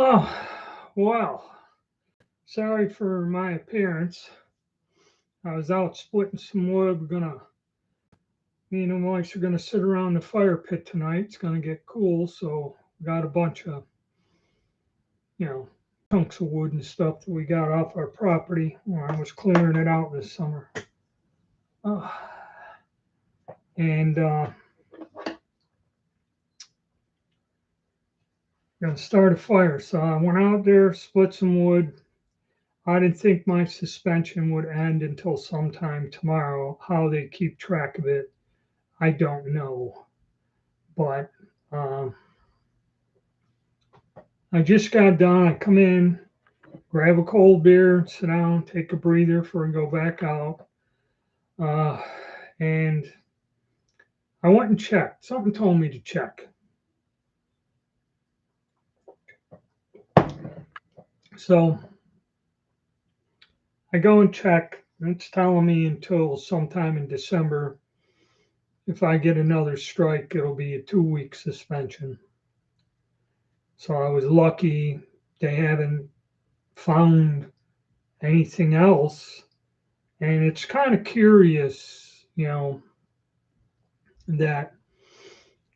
Oh, well, sorry for my appearance. I was out splitting some wood. Me and my wife are gonna sit around the fire pit tonight. It's gonna get cool, so we got a bunch of, you know, chunks of wood and stuff that we got off our property when I was clearing it out this summer. Uh, and Gonna start a fire. So I went out there, split some wood. I didn't think my suspension would end until sometime tomorrow. How they keep track of it, I don't know. But um, I just got done. I come in, grab a cold beer, sit down, take a breather before I go back out. Uh, and I went and checked. Something told me to check. So I go and check. It's telling me until sometime in December. If I get another strike, it'll be a 2 week suspension. So I was lucky they haven't found anything else. And it's kind of curious, that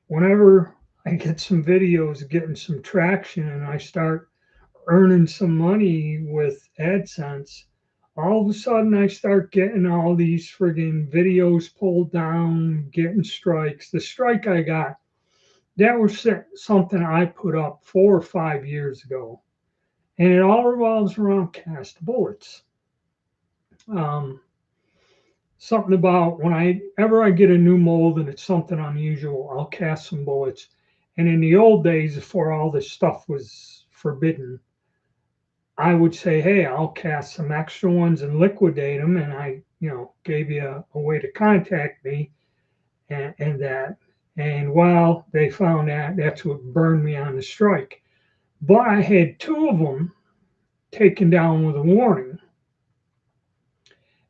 whenever I get some videos getting some traction and I start earning some money with AdSense, all of a sudden I start getting all these friggin' videos pulled down, getting strikes. The strike I got, that was something I put up 4 or 5 years ago. And it all revolves around cast bullets. Um, Something about whenever I get a new mold and it's something unusual, I'll cast some bullets. And in the old days, before all this stuff was forbidden, I would say, hey, I'll cast some extra ones and liquidate them. And I, gave you a way to contact me and that. And while they found that, that's what burned me on the strike. But I had two of them taken down with a warning.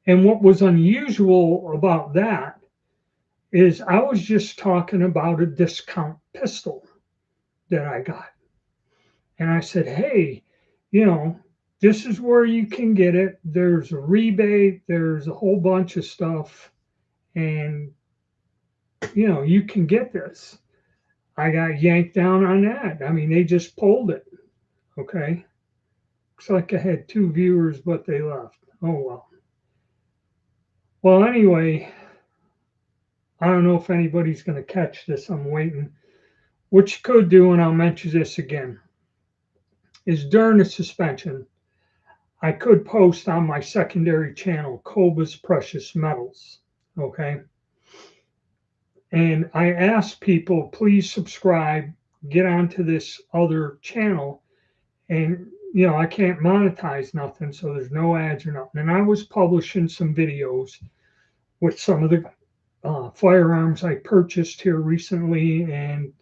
And what was unusual about that is I was just talking about a discount pistol that I got. And I said, hey, this is where you can get it. There's a rebate, there's a whole bunch of stuff, and you can get this. I got yanked down on that. I mean, they just pulled it. Okay. Looks like I had 2 viewers, but they left. Oh well. Well, anyway, I don't know if anybody's going to catch this. I'm waiting. What you could do, and I'll mention this again, is during the suspension, I could post on my secondary channel, Koba's Precious Metals. Okay. And I asked people, please subscribe, get onto this other channel. And, I can't monetize nothing, so there's no ads or nothing. And I was publishing some videos with some of the firearms I purchased here recently and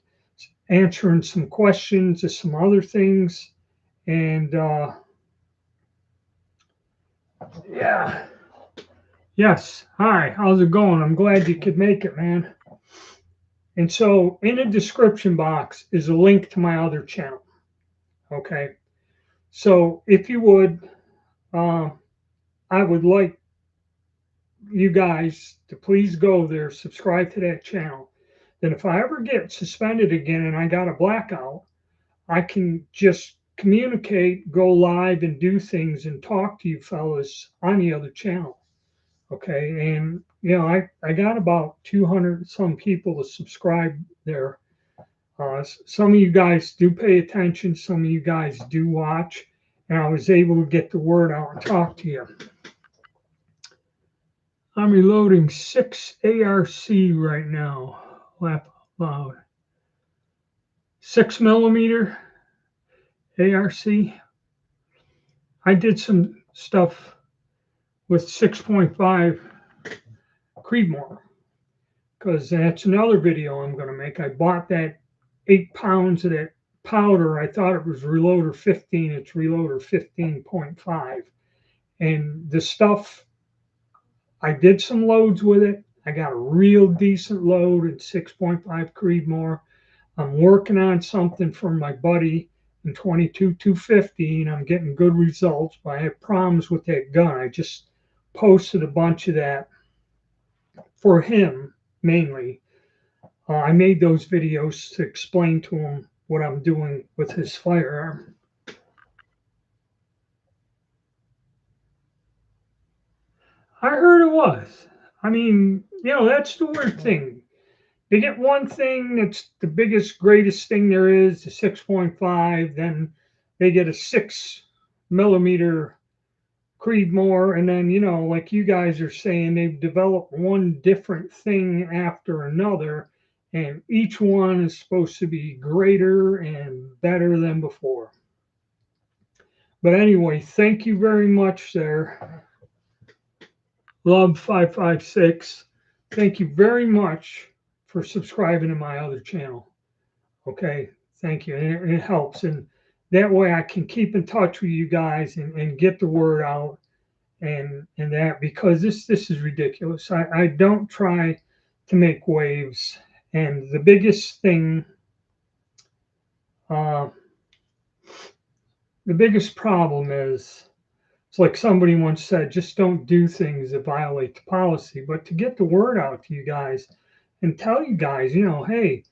answering some questions and some other things. And yeah. Yes. Hi. How's it going? I'm glad you could make it, man. And so in the description box is a link to my other channel. Okay. So if you would, I would like you guys to please go there, subscribe to that channel. Then if I ever get suspended again and I got a blackout, I can just communicate, go live and do things and talk to you fellas on the other channel. Okay. And, I got about 200 some people to subscribe there. Some of you guys do pay attention. Some of you guys do watch. And I was able to get the word out and talk to you. I'm reloading 6 ARC right now. Laugh out loud. 6mm ARC. I did some stuff with 6.5 Creedmoor because that's another video I'm going to make. I bought that 8 pounds of that powder. I thought it was reloader 15. It's reloader 15.5. And the stuff, I did some loads with it. I got a real decent load at 6.5 Creedmoor. I'm working on something for my buddy in 22-250, and I'm getting good results, but I have problems with that gun. I just posted a bunch of that for him mainly. I made those videos to explain to him what I'm doing with his firearm. I heard it was. I mean, that's the weird thing. They get one thing that's the biggest, greatest thing there is, the 6.5, then they get a 6 millimeter Creedmoor, and then, like you guys are saying, they've developed one different thing after another, and each one is supposed to be greater and better than before. But anyway, thank you very much there. Love556. Thank you very much for subscribing to my other channel. Okay, thank you. And it helps. And that way I can keep in touch with you guys and get the word out and that, because this is ridiculous. I don't try to make waves. And the biggest thing, the biggest problem is, it's like somebody once said, just don't do things that violate the policy. But to get the word out to you guys and tell you guys, hey,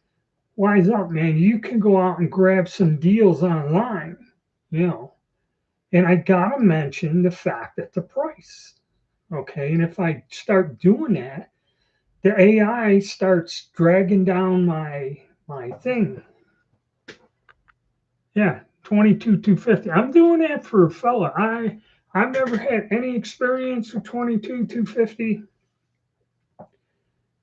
wise up, man. You can go out and grab some deals online, And I gotta mention the fact that the price, okay. And if I start doing that, the AI starts dragging down my thing. Yeah, 22-250. I'm doing that for a fella. I've never had any experience with 22-250.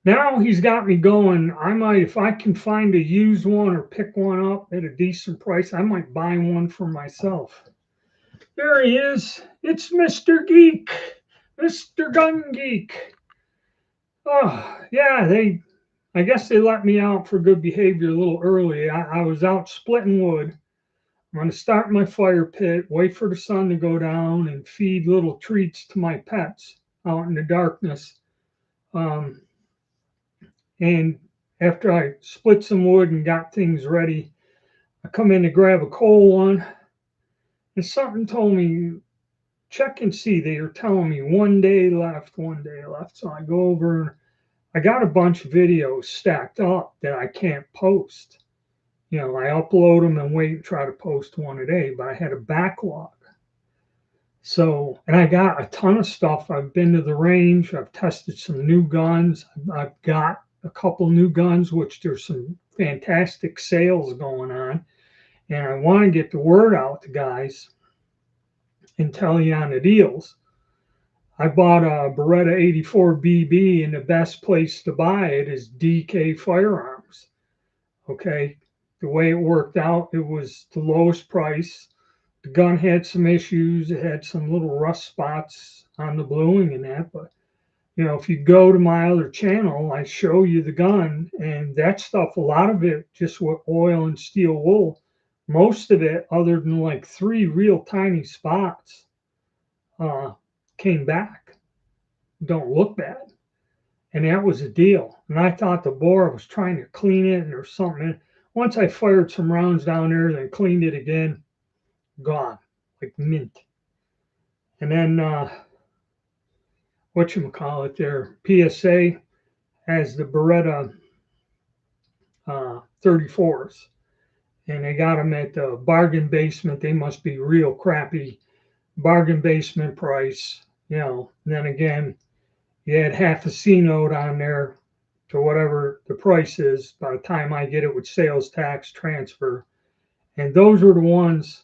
Now he's got me going. I might, if I can find a used one or pick one up at a decent price, I might buy one for myself. There he is. It's Mr. Geek, Mr. Gun Geek. Oh, yeah, I guess they let me out for good behavior a little early. I was out splitting wood. I'm going to start my fire pit, wait for the sun to go down, and feed little treats to my pets out in the darkness. And after I split some wood and got things ready, I come in to grab a cold one, and something told me, check and see. They were telling me 1 day left, 1 day left. So I go over and I got a bunch of videos stacked up that I can't post. I upload them and wait and try to post one a day, but I had a backlog. So, and I got a ton of stuff. I've been to the range. I've tested some new guns. I've got a couple new guns, which there's some fantastic sales going on. And I want to get the word out to guys and tell you on the deals. I bought a Beretta 84 BB, and the best place to buy it is DK Firearms. Okay. The way it worked out, it was the lowest price. The gun had some issues. It had some little rust spots on the bluing and that, but if you go to my other channel, I show you the gun, and that stuff, a lot of it just with oil and steel wool. Most of it, other than like 3 real tiny spots, came back. Don't look bad. And that was a deal. And I thought the bore was trying to clean it or something. Once I fired some rounds down there, then cleaned it again, gone, like mint. And then whatchamacallit there, PSA has the Beretta 34s, and they got them at the bargain basement. They must be real crappy bargain basement price, And then again, you had half a C note on there to whatever the price is by the time I get it with sales tax transfer. And those were the ones,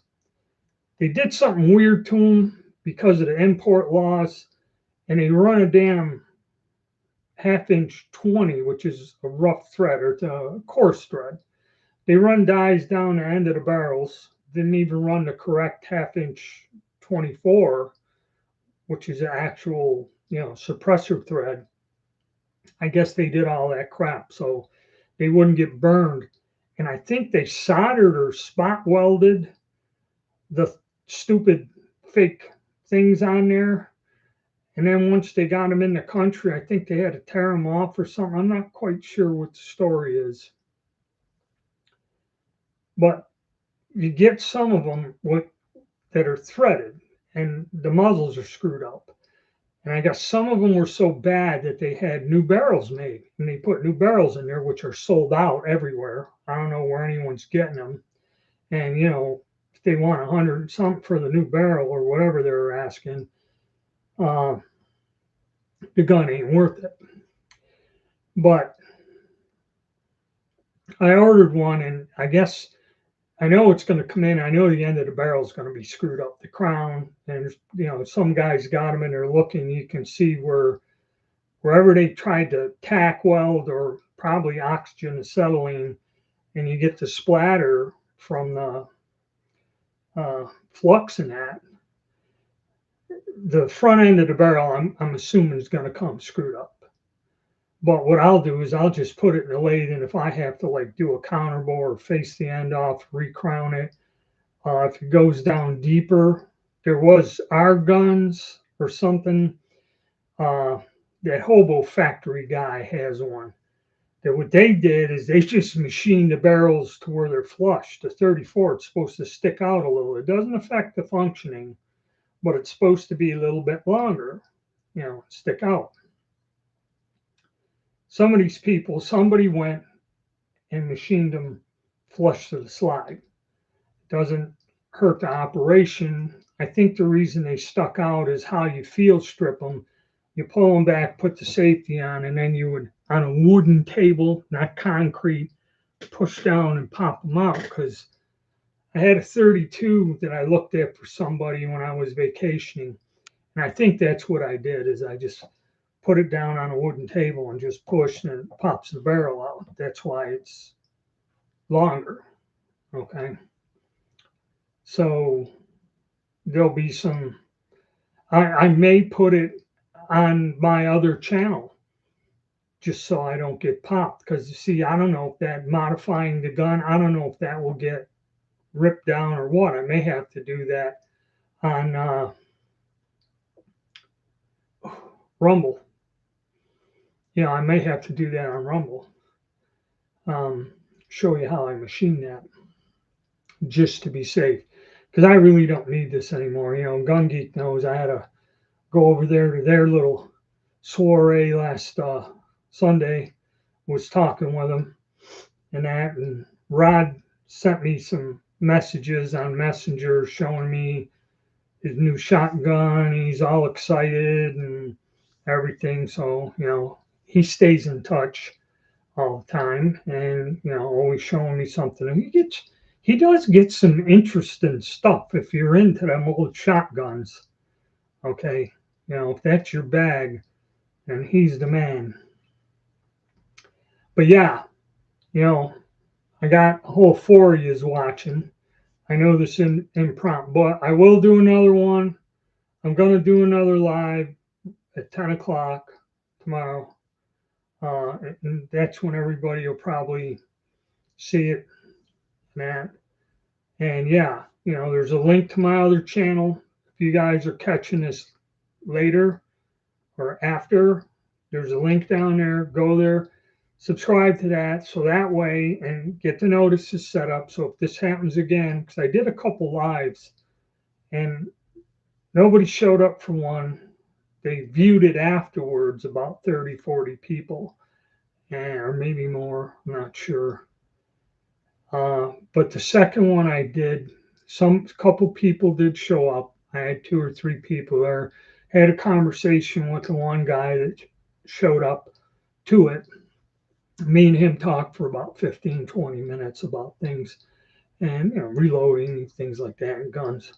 they did something weird to them because of the import laws, and they run a damn 1/2 inch 20, which is a rough thread, or it's a coarse thread. They run dies down the end of the barrels, didn't even run the correct 1/2 inch 24, which is an actual, suppressor thread. I guess they did all that crap so they wouldn't get burned. And I think they soldered or spot welded the stupid fake things on there. And then once they got them in the country, I think they had to tear them off or something. I'm not quite sure what the story is. But you get some of them that are threaded and the muzzles are screwed up. And I guess some of them were so bad that they had new barrels made, and they put new barrels in there, which are sold out everywhere. I don't know where anyone's getting them. And, if they want 100 something for the new barrel or whatever they're asking, uh, the gun ain't worth it. But I ordered one, and I guess I know it's going to come in. I know the end of the barrel is going to be screwed up, the crown, and some guys got them and they're looking. You can see wherever they tried to tack weld or probably oxygen acetylene, and you get the splatter from the flux in that. The front end of the barrel, I'm assuming, is going to come screwed up. But what I'll do is I'll just put it in the lathe, and if I have to do a counterbore or face the end off, recrown it. If it goes down deeper, there was our guns or something. That Hobo Factory guy has one. That what they did is they just machined the barrels to where they're flush. The 34, it's supposed to stick out a little. It doesn't affect the functioning, but it's supposed to be a little bit longer, stick out. Some of these people, somebody went and machined them flush to the slide. Doesn't hurt the operation. I think the reason they stuck out is how you field strip them. You pull them back, put the safety on, and then you would, on a wooden table, not concrete, push down and pop them out. Because I had a 32 that I looked at for somebody when I was vacationing, and I think that's what I did. Is I just put it down on a wooden table and just push, and it pops the barrel out. That's why it's longer. Okay. So there'll be some. I may put it on my other channel just so I don't get popped. Because you see, I don't know if that modifying the gun, I don't know if that will get ripped down or what. I may have to do that on Rumble. I may have to do that on Rumble. Show you how I machine that just to be safe. Because I really don't need this anymore. Gun Geek knows I had to go over there to their little soiree last Sunday, was talking with them and that, and Rod sent me some messages on Messenger showing me his new shotgun. He's all excited and everything. So, he stays in touch all the time and, always showing me something. And he does get some interesting stuff if you're into them old shotguns. Okay. If that's your bag, then he's the man. But yeah, I got a whole 4 of yous watching. I know this impromptu, but I will do another one. I'm going to do another live at 10 o'clock tomorrow. And that's when everybody will probably see it. And yeah, there's a link to my other channel. If you guys are catching this later or after, there's a link down there. Go there, subscribe to that, so that way, and get the notices set up. So if this happens again, because I did a couple lives and nobody showed up for one. They viewed it afterwards, about 30, 40 people, or maybe more, I'm not sure. But the second one I did, couple people did show up. I had 2 or 3 people there. I had a conversation with the one guy that showed up to it. Me and him talked for about 15, 20 minutes about things and, reloading, things like that, and guns.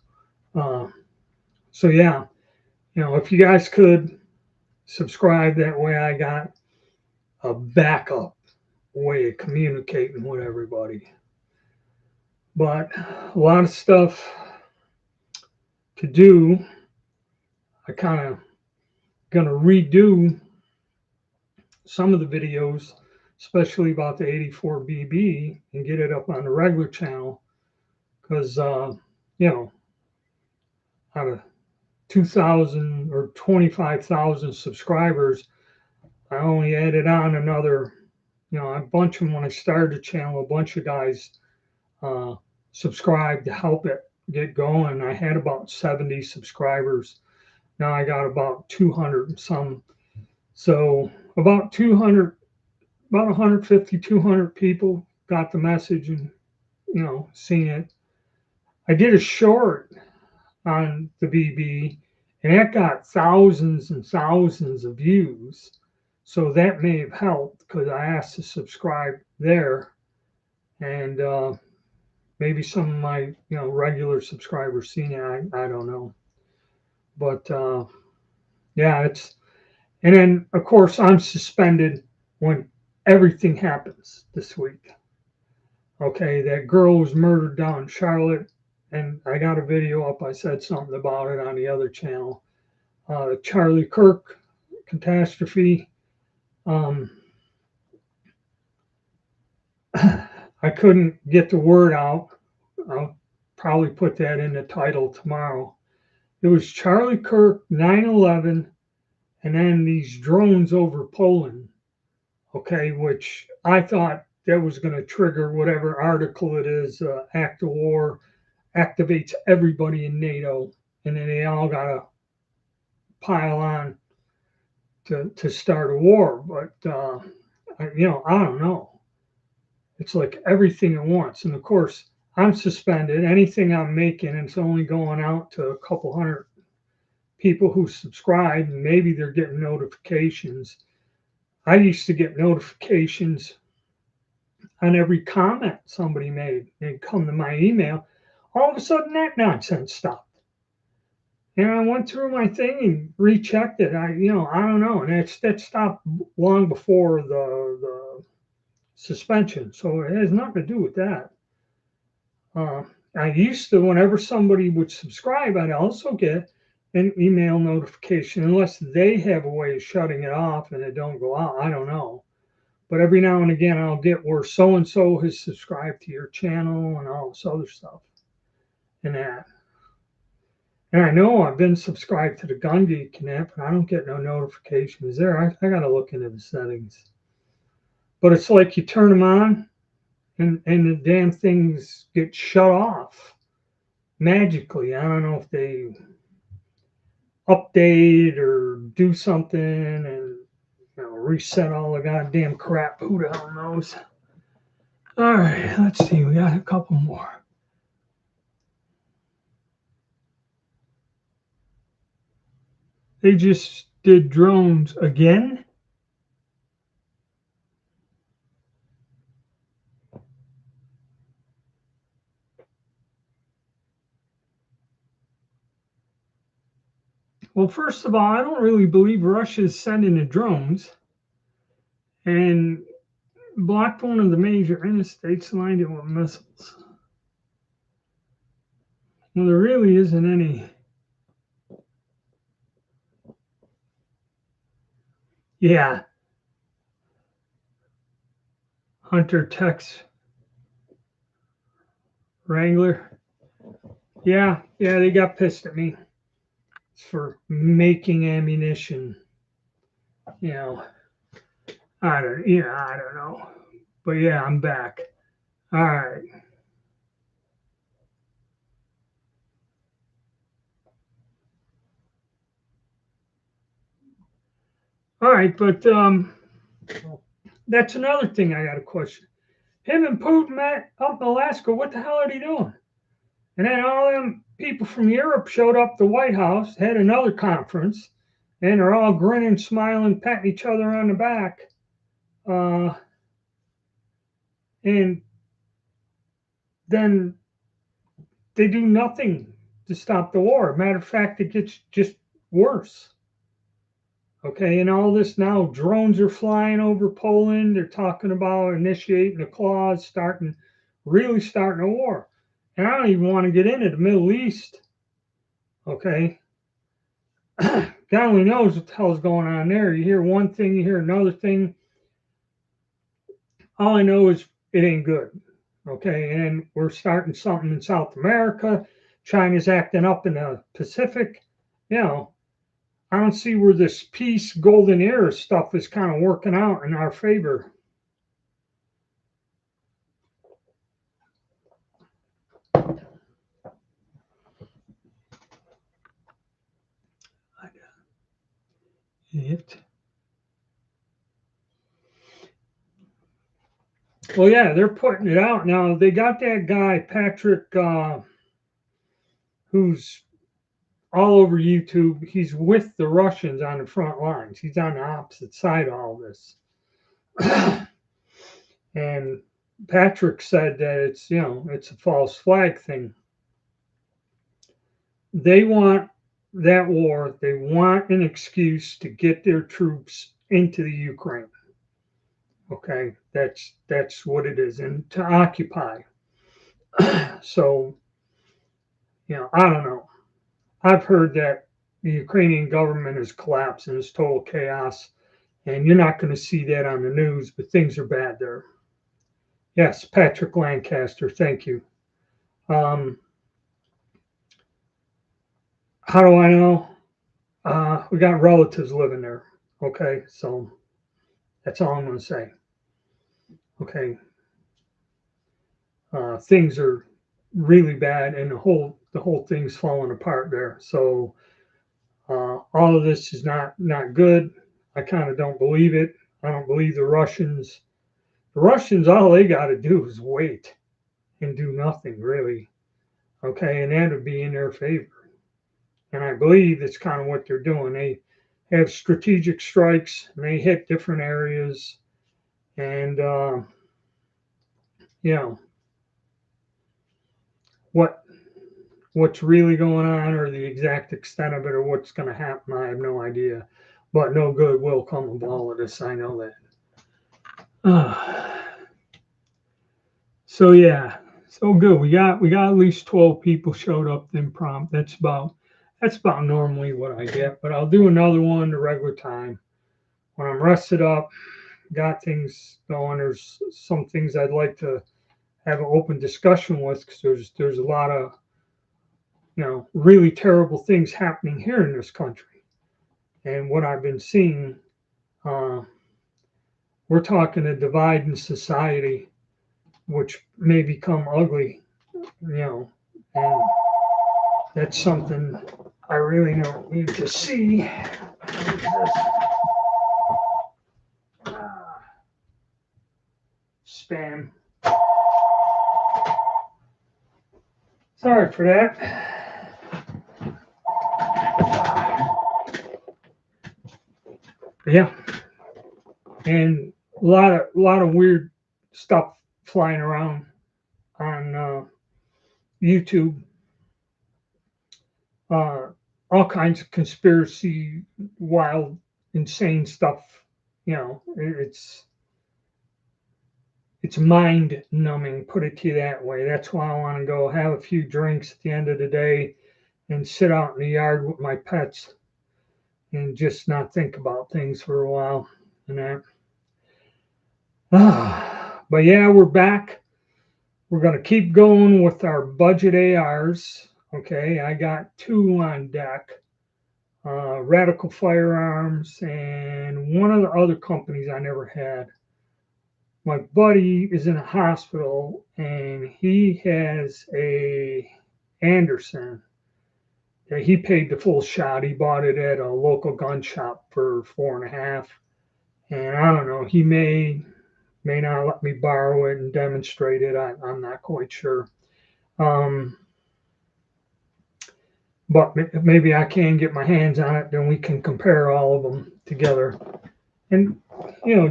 So yeah, if you guys could subscribe, that way I got a backup way of communicating with everybody. But a lot of stuff to do. I kind of going to redo some of the videos, especially about the 84 BB, and get it up on the regular channel. Because, out of 2,000 or 25,000 subscribers, I only added on another, a bunch of them when I started the channel. A bunch of guys subscribe to help it get going. I had about 70 subscribers. Now I got about 200 and some. So about 200, about 150, 200 people got the message and, seen it. I did a short on the BB, and that got thousands and thousands of views. So that may have helped because I asked to subscribe there, and maybe some of my regular subscribers seen it. I don't know, but yeah, it's and then of course I'm suspended when everything happens this week. Okay, that girl was murdered down in Charlotte, and I got a video up. I said something about it on the other channel. Charlie Kirk catastrophe. Um, I couldn't get the word out. I'll probably put that in the title tomorrow. It was Charlie Kirk, 9/11, and then these drones over Poland. Okay, which I thought that was going to trigger whatever article it is, act of war, activates everybody in NATO, and then they all got to pile on to start a war. But I don't know. It's like everything at once, and of course I'm suspended. Anything I'm making, it's only going out to a couple hundred people who subscribe, and maybe they're getting notifications. I used to get notifications on every comment somebody made. They'd come to my email. All of a sudden, that nonsense stopped. And I went through my thing and rechecked it. I don't know, and that stopped long before the suspension. So it has nothing to do with that. I used to, whenever somebody would subscribe, I'd also get an email notification, unless they have a way of shutting it off and it don't go out. I don't know. But every now and again, I'll get where so and so has subscribed to your channel and all this other stuff and that. And I know I've been subscribed to the Gun Geek and that, but I don't get no notifications there. I got to look into the settings. But it's like you turn them on and the damn things get shut off magically. I don't know if they update or do something and reset all the goddamn crap. Who the hell knows? All right, let's see. We got a couple more. They just did drones again. Well, first of all, I don't really believe Russia is sending the drones, and blocked one of the major interstates, lined it with missiles. Well, there really isn't any. Yeah. Hunter Tex Wrangler. Yeah, they got pissed at me for making ammunition. I don't know. But yeah, I'm back. All right. All right, but that's another thing I got a question. Him and Putin met up in Alaska. What the hell are they doing? And then all them people from Europe showed up the White House, had another conference, and they're all grinning, smiling, patting each other on the back. And then they do nothing to stop the war. Matter of fact, it gets just worse. Okay, and all this now, drones are flying over Poland. They're talking about initiating a clause, really starting a war. And I don't even want to get into the Middle East. Okay. God only knows what the hell's going on there. You hear one thing, you hear another thing. All I know is it ain't good. Okay, and we're starting something in South America. China's acting up in the Pacific. I don't see where this peace, golden era stuff is kind of working out in our favor. Well, yeah, they're putting it out now. They got that guy Patrick, who's all over YouTube. He's with the Russians on the front lines. He's on the opposite side of all this. And Patrick said that it's a false flag thing. They want that war. They want an excuse to get their troops into the Ukraine. Okay, that's what it is, and to occupy. So, I don't know. I've heard that the Ukrainian government has collapsed and it's total chaos, and you're not going to see that on the news, but things are bad there. Yes, Patrick Lancaster, thank you. How do I know? We got relatives living there. Okay, so that's all I'm going to say. Okay, things are really bad, and the whole thing's falling apart there. So all of this is not good. I kind of don't believe it. I don't believe the Russians. The Russians, all they got to do is wait and do nothing really. Okay, and that would be in their favor. And I believe that's kind of what they're doing. They have strategic strikes and they hit different areas. And, you know, what what's really going on or the exact extent of it or what's going to happen, I have no idea. But no good will come of all of this. I know that. So yeah, so good. We got at least 12 people showed up then prompt. That's about normally what I get. But I'll do another one the regular time when I'm rested up. Got things going. There's some things I'd like to have an open discussion with because there's a lot of really terrible things happening here in this country. And what I've been seeing, uh, we're talking a divide in society, which may become ugly, and that's something I really don't need to see. Spam. Sorry for that. Yeah, and a lot of weird stuff flying around on YouTube. Uh, all kinds of conspiracy, wild, insane stuff. It's mind numbing. Put it to you that way. That's why I want to go have a few drinks at the end of the day and sit out in the yard with my pets and just not think about things for a while and that. But yeah, we're back. We're going to keep going with our budget ARs. Okay, I got two on deck, Radical Firearms and one of the other companies I never had. My buddy is in a hospital and he has a Anderson. Yeah, he paid the full shot. He bought it at a local gun shop for 4.5. And I don't know, he may not let me borrow it and demonstrate it. I'm not quite sure. Um, but maybe I can get my hands on it, then we can compare all of them together. And,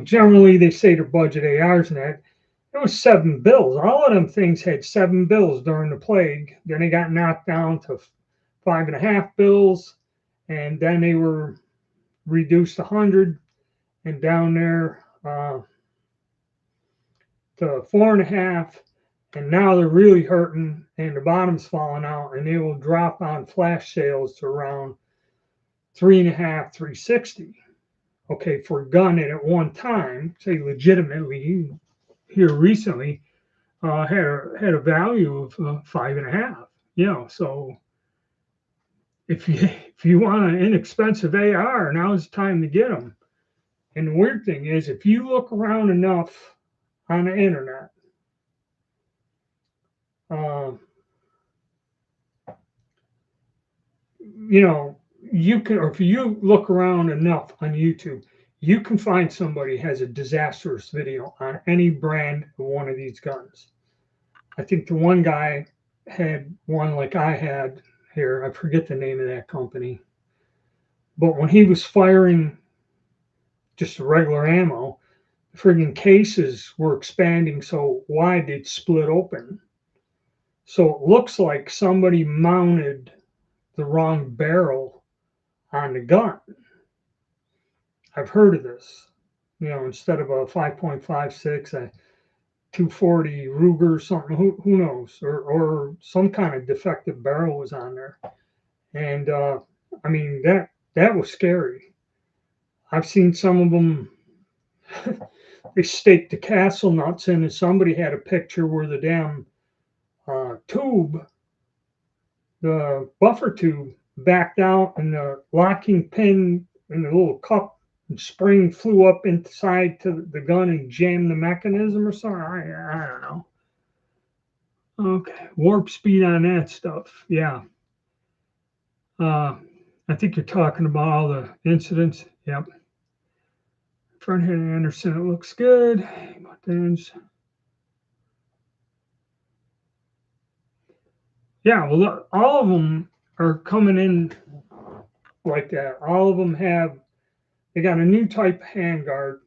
generally they say to budget ARs and that, it was 7 bills. All of them things had 7 bills during the plague. Then they got knocked down to 5.5 bills, and then they were reduced 100 and down there to 4.5, and now they're really hurting, and the bottom's falling out, and they will drop on flash sales to around 3.5, 360. Okay, for a gun that at one time, say legitimately here recently, had a value of 5.5. So if you want an inexpensive AR, now's the time to get them. And the weird thing is, if you look around enough on the internet, um, you can, or if you look around enough on YouTube, You can find somebody has a disastrous video on any brand of one of these guns. I think the one guy had one like I had here. I forget the name of that company. But when he was firing just regular ammo, the friggin' cases were expanding so wide they'd split open. So it looks like somebody mounted the wrong barrel on the gun. I've heard of this. Instead of a 5.56, a 240 Ruger or something, who knows? Or some kind of defective barrel was on there. And I mean, that was scary. I've seen some of them, they staked the castle nuts in, and somebody had a picture where the damn tube, the buffer tube, backed out, and the locking pin in the little cup and spring flew up inside to the gun and jammed the mechanism or something. I don't know. Okay, warp speed on that stuff. Yeah. I think you're talking about all the incidents. Yep. Front head Anderson, it looks good. Buttons. Yeah, well, look, all of them are coming in like that. All of them they got a new type handguard.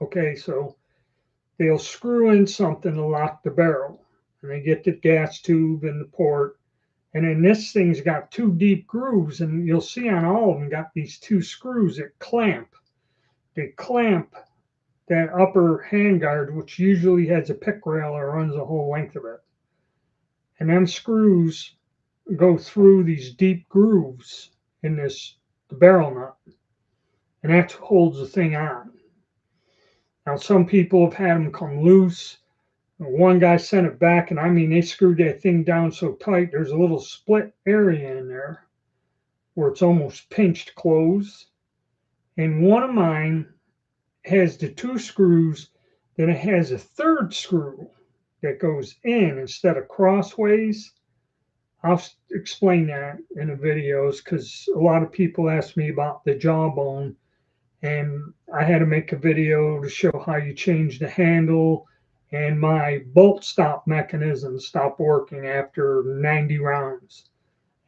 Okay, so they'll screw in something to lock the barrel, and they get the gas tube and the port. And then this thing's got two deep grooves, and you'll see on all of them got these two screws that clamp. They clamp that upper handguard, which usually has a pick rail that runs the whole length of it. And them screws go through these deep grooves in the barrel nut, and that holds the thing on. Now, some people have had them come loose. One guy sent it back, and I mean, they screwed that thing down so tight, there's a little split area in there where it's almost pinched closed. And one of mine has the two screws, then it has a third screw that goes in instead of crossways. I'll explain that in the videos because a lot of people ask me about the jawbone, and I had to make a video to show how you change the handle, and my bolt stop mechanism stopped working after 90 rounds.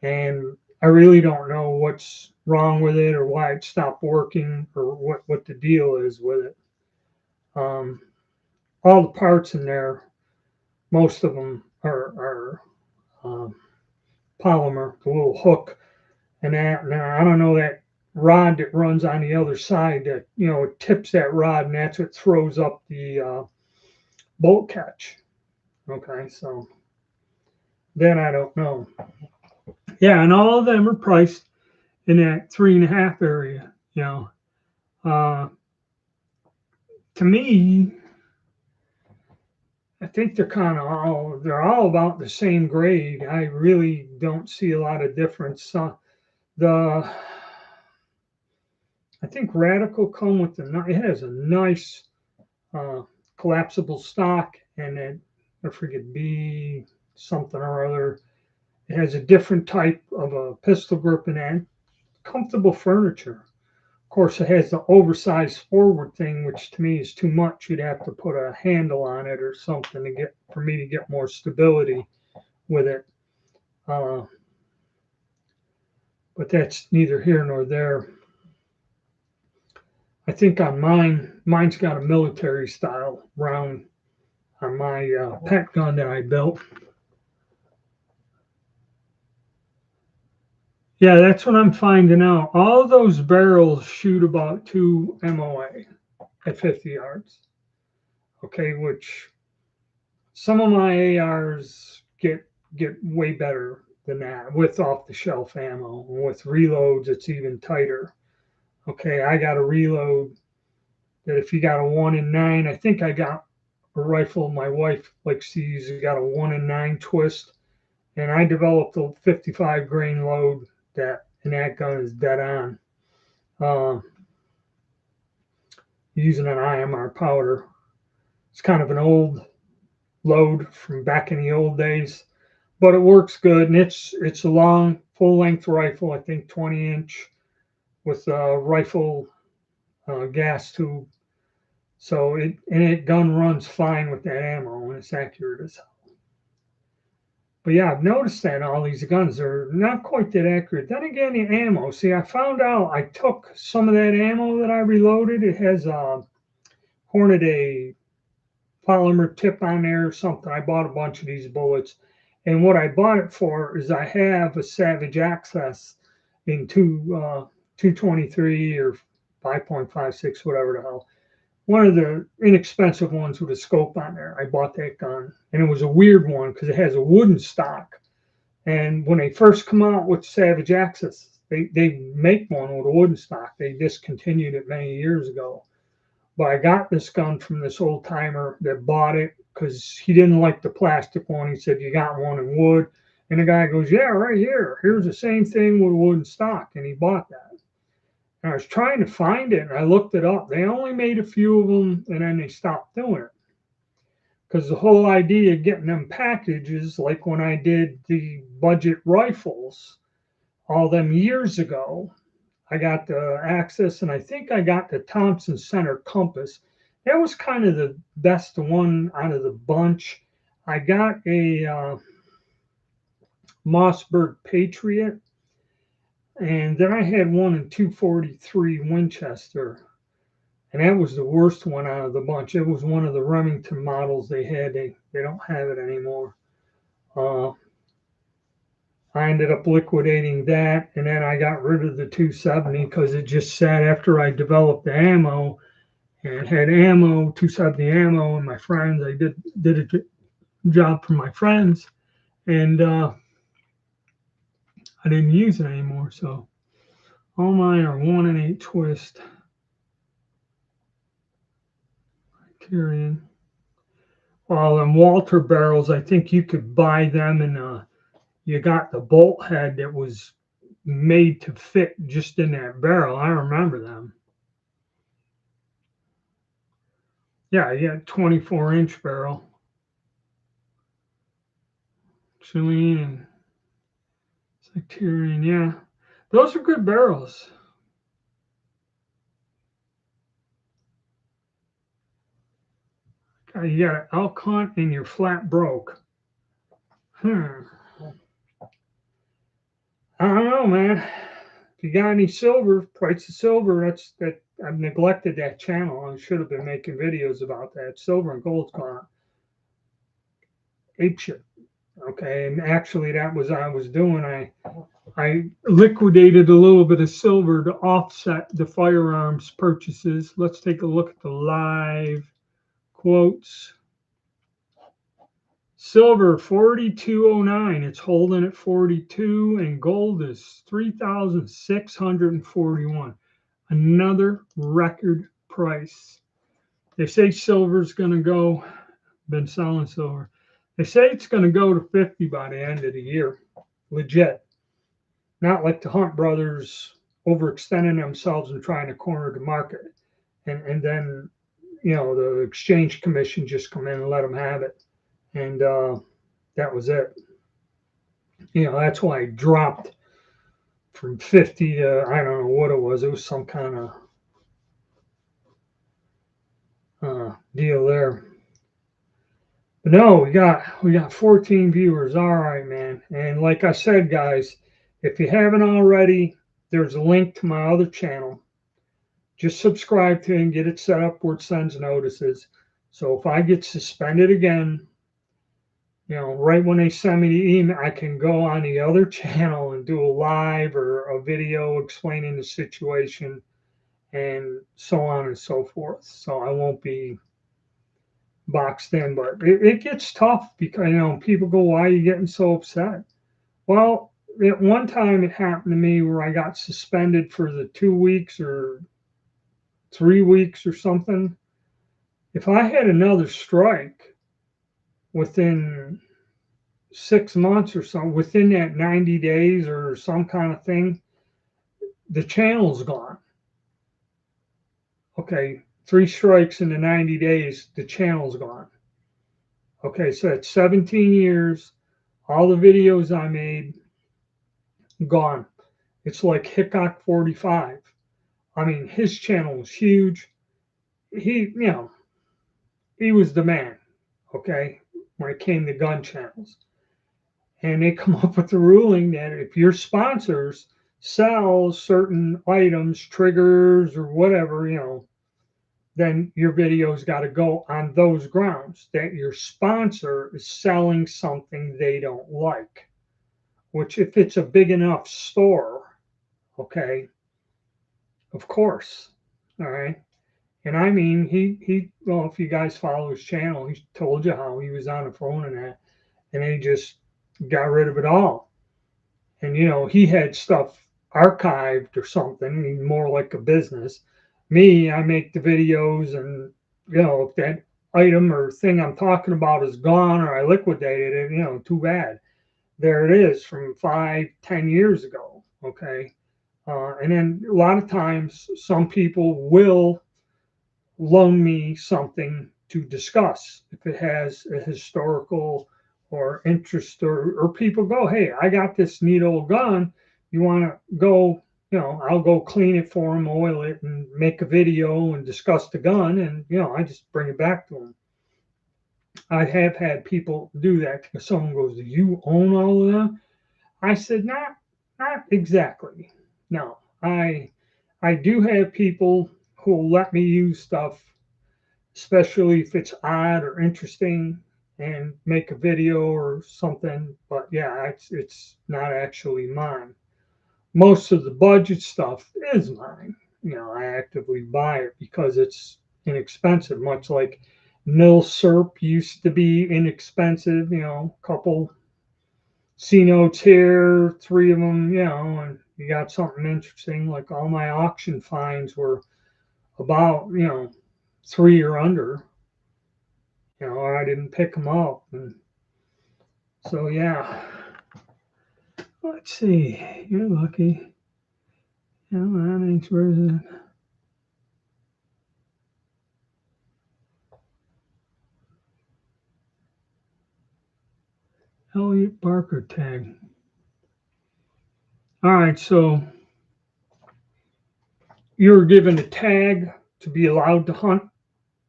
And I really don't know what's wrong with it or why it stopped working or what the deal is with it. All the parts in there, most of them are polymer, the little hook and that. Now, I don't know that rod that runs on the other side that, it tips that rod, and that's what throws up the bolt catch. Okay, so then I don't know. Yeah, and all of them are priced in that 3.5 area. To me, I think they're all about the same grade. I really don't see a lot of difference. I think Radical come with it has a nice collapsible stock, and then I forget B something or other. It has a different type of a pistol grip in it. Comfortable furniture. Of course, it has the oversized forward thing, which to me is too much. You'd have to put a handle on it or something for me to get more stability with it. But that's neither here nor there. I think on mine's got a military style round on my pet gun that I built. Yeah, that's what I'm finding out. All those barrels shoot about 2 MOA at 50 yards. Okay, which some of my ARs get way better than that with off-the-shelf ammo. With reloads, it's even tighter. Okay, I got a reload that if you got a 1 in 9, I think I got a rifle my wife likes to use. It got a 1 in 9 twist, and I developed a 55 grain load and that gun is dead on. Using an IMR powder. It's kind of an old load from back in the old days, but it works good, and it's a long full length rifle, I think 20-inch with a rifle gas tube. So it gun runs fine with that ammo and it's accurate as hell. But yeah, I've noticed that all these guns are not quite that accurate. Then again, the ammo. See, I found out I took some of that ammo that I reloaded. It has a Hornady polymer tip on there or something. I bought a bunch of these bullets. And what I bought it for is I have a Savage Access in 223 or 5.56, whatever the hell. One of the inexpensive ones with a scope on there. I bought that gun. And it was a weird one because it has a wooden stock. And when they first come out with Savage Access, they make one with a wooden stock. They discontinued it many years ago. But I got this gun from this old timer that bought it because he didn't like the plastic one. He said, "You got one in wood." And the guy goes, "Yeah, right here. Here's the same thing with a wooden stock." And he bought that. And I was trying to find it and I looked it up. They only made a few of them and then they stopped doing it. Because the whole idea of getting them packages, like when I did the budget rifles all them years ago, I got the Axis and I think I got the Thompson Center Compass. That was kind of the best one out of the bunch. I got a Mossberg Patriot, and then I had one in 243 Winchester, and that was the worst one out of the bunch. It was one of the Remington models they had. They don't have it anymore. I ended up liquidating that, and then I got rid of the 270 because it just sat after I developed the ammo and had ammo, 270 ammo, and my friends. I did a job for my friends, and I didn't use it anymore. So all mine are 1 and 8 twist. Carrying. Well, them Walter barrels, I think you could buy them, and you got the bolt head that was made to fit just in that barrel. I remember them. Yeah, 24-inch barrel. Chilean and Sectarian, yeah. Those are good barrels. You got an elk hunt and you're flat broke. I don't know, man. If you got any silver, price of silver, that I've neglected that channel. I should have been making videos about that. Silver and gold's gone apeshit. Okay, and actually that was I was doing. I liquidated a little bit of silver to offset the firearms purchases. Let's take a look at the live quotes. Silver 4209, it's holding at 42, and gold is 3,641. Another record price. They say silver's going to go, been selling silver. They say it's going to go to 50 by the end of the year. Legit. Not like the Hunt brothers overextending themselves and trying to corner the market. And then, the exchange commission just come in and let them have it. And that was it. That's why I dropped from 50 to, I don't know what it was. It was some kind of deal there. But no, we got 14 viewers. All right, man. And like I said, guys, if you haven't already, there's a link to my other channel. Just subscribe to it and get it set up where it sends notices. So if I get suspended again, right when they send me the email, I can go on the other channel and do a live or a video explaining the situation and so on and so forth. So I won't be boxed in, but it gets tough because, people go, "Why are you getting so upset?" Well, at one time it happened to me where I got suspended for the 2 weeks or 3 weeks or something. If I had another strike within 6 months or so, within that 90 days or some kind of thing, the channel's gone. Okay, 3 strikes in the 90 days, the channel's gone. Okay, so that's 17 years, all the videos I made, gone. It's like Hickok 45. I mean, his channel was huge. He was the man, okay, when it came to gun channels. And they come up with the ruling that if your sponsors sell certain items, triggers, or whatever, then your video's got to go on those grounds that your sponsor is selling something they don't like. Which, if it's a big enough store, okay, of course, all right. And I mean, well, if you guys follow his channel, he told you how he was on the phone and that, and he just got rid of it all. And, he had stuff archived or something, more like a business. Me, I make the videos, and, if that item or thing I'm talking about is gone or I liquidated it, too bad. There it is from 5, 10 years ago. Okay. And then a lot of times some people will loan me something to discuss if it has a historical or interest, or people go, hey, I got this neat old gun. You want to go, I'll go clean it for them, oil it, and make a video and discuss the gun. And, I just bring it back to them. I have had people do that because someone goes, do you own all of them? I said, not exactly. No, I do have people who will let me use stuff, especially if it's odd or interesting, and make a video or something. But yeah, it's not actually mine. Most of the budget stuff is mine. I actively buy it because it's inexpensive, much like nil SERP used to be inexpensive, a couple C notes here, 3 of them, and you got something interesting. Like all my auction finds were about, 3 or under, or I didn't pick them up. And so, yeah, let's see. You're lucky. Where is it? Elliot Barker tag. All right, so you're given a tag to be allowed to hunt,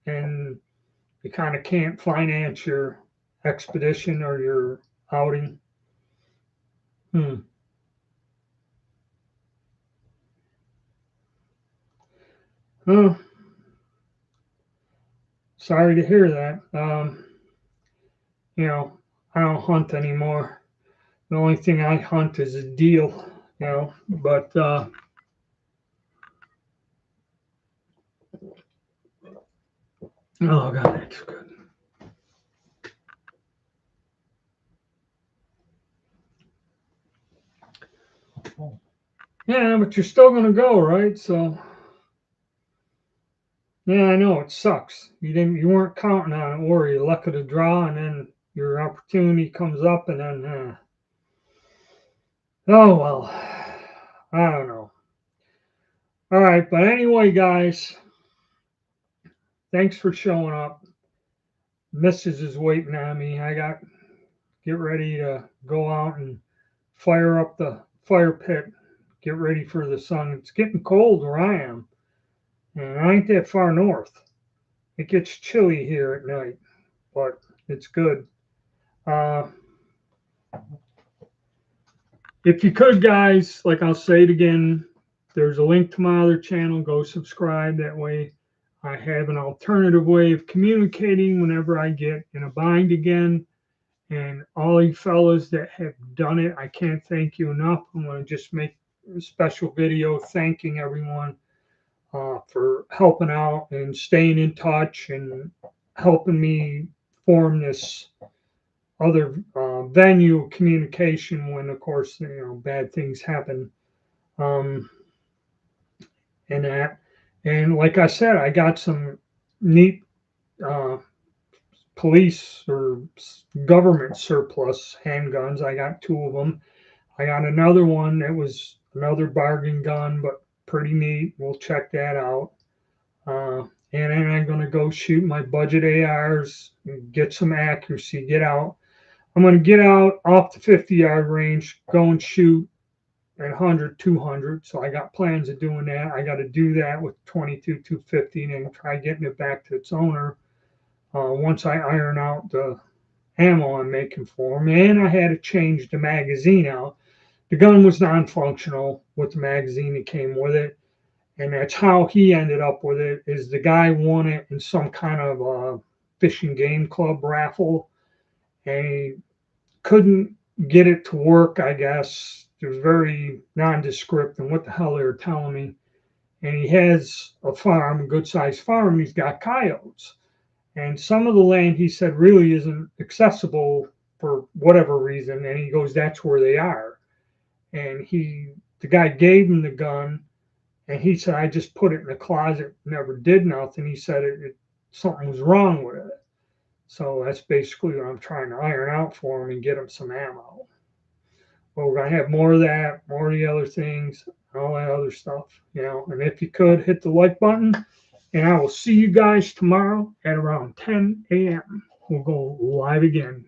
and you kind of can't finance your expedition or your outing. Oh, sorry to hear that. I don't hunt anymore. The only thing I hunt is a deal, but oh god, that's good. Yeah, but you're still gonna go, right? So yeah, I know it sucks. You weren't counting on it, or you luck of the draw, and then your opportunity comes up, and then oh well, I don't know. All right, but anyway, guys, thanks for showing up. Mrs. is waiting on me. I got get ready to go out and fire up the fire pit. Get ready for the sun. It's getting cold where I am, and I ain't that far north. It gets chilly here at night, but it's good. If you could, guys, like I'll say it again, there's a link to my other channel. Go subscribe. That way I have an alternative way of communicating whenever I get in a bind again. And all you fellas that have done it, I can't thank you enough. I'm going to just make a special video thanking everyone for helping out and staying in touch and helping me form this other venue of communication when, of course, bad things happen. And that. And like I said, I got some neat police or government surplus handguns. I got 2 of them. I got another one that was another bargain gun, but pretty neat. We'll check that out. And then I'm going to go shoot my budget ARs, get some accuracy, get out. I'm going to get out off the 50-yard range, go and shoot at 100, 200. So I got plans of doing that. I got to do that with 22, 250 and try getting it back to its owner once I iron out the ammo I'm making for him. And I had to change the magazine out. The gun was non-functional with the magazine that came with it. And that's how he ended up with it. Is the guy won it in some kind of fishing game club raffle, and he couldn't get it to work. I guess it was very nondescript, and what the hell they were telling me. And he has a farm, a good sized farm. He's got coyotes, and some of the land he said really isn't accessible for whatever reason. And he goes, "That's where they are." And the guy gave him the gun. And he said, I just put it in the closet, never did nothing. He said something was wrong with it. So that's basically what I'm trying to iron out for him and get him some ammo. But we're going to have more of that, more of the other things, all that other stuff, And if you could, hit the like button. And I will see you guys tomorrow at around 10 a.m. We'll go live again.